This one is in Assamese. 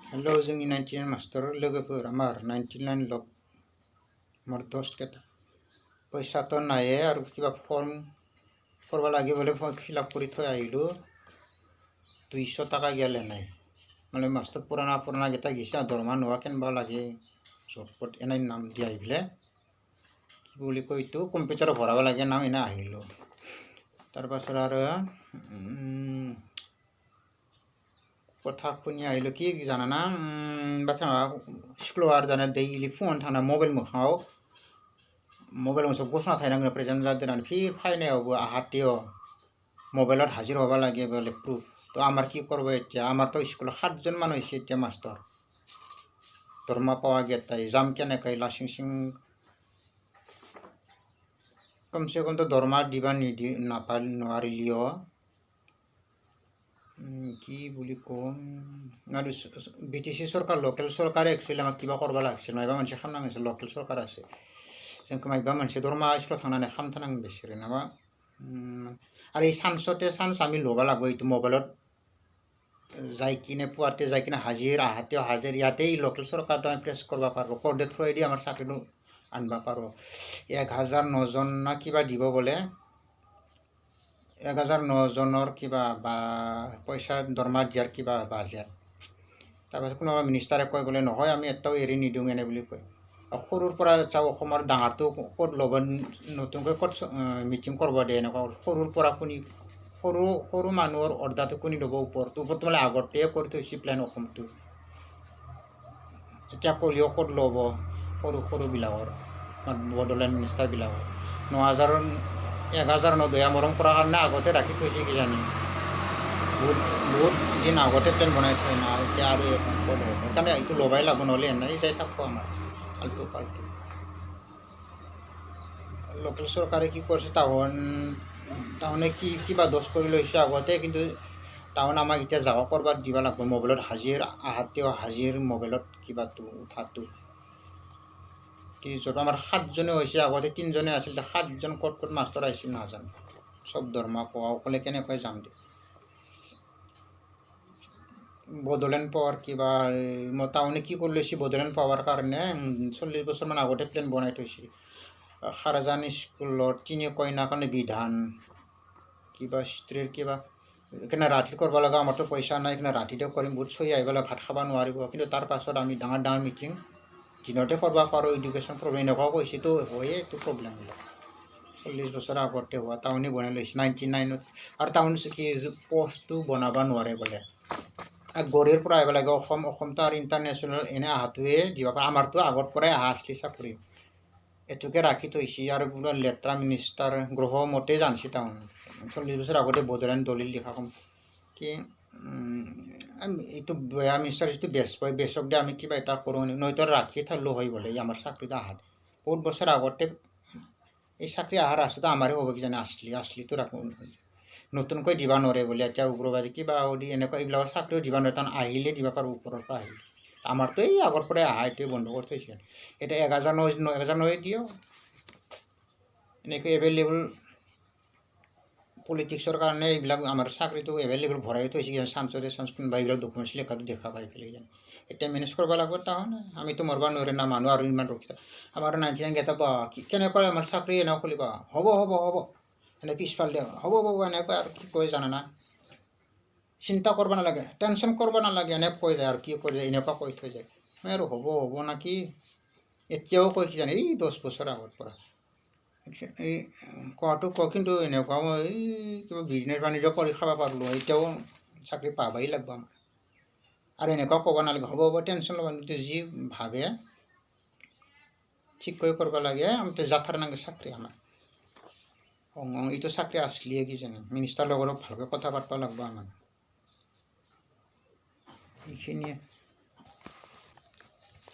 हेलो जोंनि 99 मास्टर लोगोफोर आमार 99 लग मोर दोस्त केटा पैसा तो नाये और किबा फर्म करबा लागे बोले फर्म फिलआप करि थय आइलु 200 टाका गेले नाय माने मास्टर पुराना गेटा गिसा दरमा नवा केनबा लागे झटपट एनाय नाम दिया आइले कि बोली कइतो कम्पिउटार भराबा लागे नाम एना आइलु तार पाछर आरो कथा खुनि आइलो कि जानाना बाथा स्कुल आर जाना दैलि फुङाव थाना मबाइल मोखाङाव मबाइल मोनसे गसना थायनांगोन प्रेजेन्ट जादों फि फाइनायावबो आहातेव मबाइलाव हाजिर हबा लागे बोले प्रुफ तो आमार कि करबो एतिया आमार तो स्कुल 7 जन मानुस एसे एतिया मास्टर दरमा पावा गेताय जाम केने कय लासिं सिं कम से कम तो दरमा दिबा निदि नापाल नवारिलियो कि बोली कम आरो बीटीसी सरकार लोकेल सरकार एक्चुअली आमा किबा करबा लागसिन मायबा मोनसे खामनांगोन लोकेल सरकार आसे जोंखौ मायबा मोनसे दरमा स्कुलाव थांनानै खामथारनांगोन बिसोरो नामा आरो এই सानसते सानस आमी लबा लागो इटु मबाइলত जायकिने पुआते जायकिने हाजिर आहातेव हाजिर याते लोकेल सरकार तो प्रेस करबा पारबो करदे थ्रुयदि आमार साख्रिनो आनबा पारबो 1009 जन ना किबा दिबो बोले 1009 जनर किबा बा पैसा दरमा दियार किबा बाजे तारपाছত कोनोबा मिनिस्टारे कय बोले নহয় আমি এটাও এৰি নিদিওঁ এনে বুলি কয় সৰুৰ পৰা চাও অসমৰ ডাঙৰটো ক'ত ল'ব নতুনকৈ ক'ত মিটিং কৰিব দিয়ে এনেকুৱা সৰুৰ পৰা শুনি সৰু মানুহৰ অৰ্ডাৰটো কোনি ল'ব ওপৰটো মানে আগতে কৰি থৈছে প্লেন অসমটো এতিয়া কলিও ক'ত ল'ব সৰু বিলাকৰ বডলেণ্ড মিনিষ্টাৰ বিলাকৰ 1009 দয়া মৰম কৰাৰ কাৰণে আগতে ৰাখি থৈছে কিজানি বহুত দিন আগতে প্লেন বনাই থৈ না এতিয়া আৰু সেইকাৰণে এইটো ল'বাই লাগব নহ'লে এনাই যাই থাকব আমাৰ ফাল্টু লোকেল চৰকাৰে কি কৰিছে টাউনে কিবা দোষ কৰি লৈছে আগতে কিন্তু টাউন আমাক এতিয়া যাব কৰবাত দিবা লাগব মোবাইলত হাজিৰ আহাতেও হাজিৰ মোবাইলত কিবাটো উঠাটো কি যত আমাৰ 7 জনে হৈছে আগতে 3 জনে আছিল 7 জন ক'ত মাস্টাৰ আছিল নাজানো সব দৰমা পোৱা অকলে কেনেকৈ যাম দে বডলেণ্ড পাৱাৰ কিবা টাউনে কি কৰি লৈছে বডলেণ্ড পাৱাৰ কাৰণে 40 বছৰমান আগতে প্লেন বনাই থৈছিল খাৰজান স্কুলৰ তিনি কইনা কাৰণে বিধান কিবা স্ত্ৰীৰ কিবা কেনে ৰাতি কৰিব লগা আমাৰতো পইচা নাই কেনে ৰাতিতে কৰিম বহুত চৈ আহিবলে ভাত খাব নোৱাৰিব কিন্তু তাৰ পাছত আমি ডাঙৰ মিটিং দিনতে কৰিব পাৰো এডুকেশ্যন প্ৰব্লেম এনেকুৱা কৈছে তো হয়ে তো প্ৰব্লেম 40 বছৰ আগতে হোৱা টাউনে বনাই লৈছে 99 আৰু টাউন কি পোষ্টটো বনাব নোৱাৰে বোলে গড়েৰ পৰা আহিব লাগে অসমটো আৰু ইণ্টাৰনেশ্যনেল এনে আহাটোৱে দিব পাৰে আমাৰতো আগৰ পৰাই আহা আসলি চাকৰি এটুকে ৰাখি থৈছে আৰু পুৰা লেট্ৰা মিনিষ্টাৰ গ্ৰহ মতে জানছি টাউন 40 বছৰ আগতে বদলেন দলিল লিখা কম কি এইটো বেয়া মিনিষ্টাৰ যিটো বেছক দে আমি কিবা এটা কৰোঁ নয়তো ৰাখি থাকলো হয় বোলে আমাৰ চাকৰিটো আহাত বহুত বছৰ আগতে এই চাকৰি আহাৰ ৰাস্তাটো আমাৰে হ'ব কিজানি আসলিটো ৰাখোঁ নতুনকৈ দিবা নোৱাৰে বোলে এতিয়া উগ্ৰবাদী কিবা দি এনেকুৱা এইবিলাকৰ চাকৰিও দিবা নোৱাৰে কাৰণ আহিলে দিবা পাৰোঁ ওপৰৰ পৰা আহিলে আমাৰতো এই আগৰ পৰাই আহা এইটোৱে বন্ধ কৰি থৈছে এতিয়া 1009 দিও এনেকৈ এভেইলেবল পলিটিক্সৰ কাৰণে এইবিলাক আমাৰ চাকৰিটো এভেইলেবল ভৰাই থৈছে চান্সৰে কোনোবা এইবিলাক ডকুমেণ্টছ লেখাটো দেখা পাই পেলাই এতিয়া মেনেজ কৰিব লাগিব তাহোন আমিতো মৰব নোৱাৰে না মানুহ আৰু ইমান ৰখি আমাৰ 99 গেটা বা কেনেকৈ আমাৰ চাকৰি এনেকুৱা খুলিব হ'ব এনে পিছফাল দে হ'ব এনেকৈ আৰু কি কয় জানা না চিন্তা কৰিব নালাগে টেনশ্যন কৰিব নালাগে এনে কৈ যায় আৰু কি কৰি এনেকুৱা কৈ থৈ যায় মই আৰু হ'ব নাকি এতিয়াও কৈ জানে এই 10 বছৰ আগৰ পৰা এই কোৱাটো কিন্তু এনেকুৱা মই কিবা বিজনেছ বাণিজ্য কৰি খাব পাৰলোঁ এতিয়াও চাকৰি পাবাই লাগব আমাৰ আৰু এনেকুৱা ক'ব নালাগে হ'ব টেনশ্যন ল'ব যি ভাবে ঠিককৈ কৰিব লাগে আমি যাথাৰনাংগে চাকৰি আমাৰ এইটো চাকৰি আসলিয়ে কিজানি মিনিষ্টাৰ লগত ভালকৈ কথা পাতিব লাগব আমাৰ এইখিনিয়ে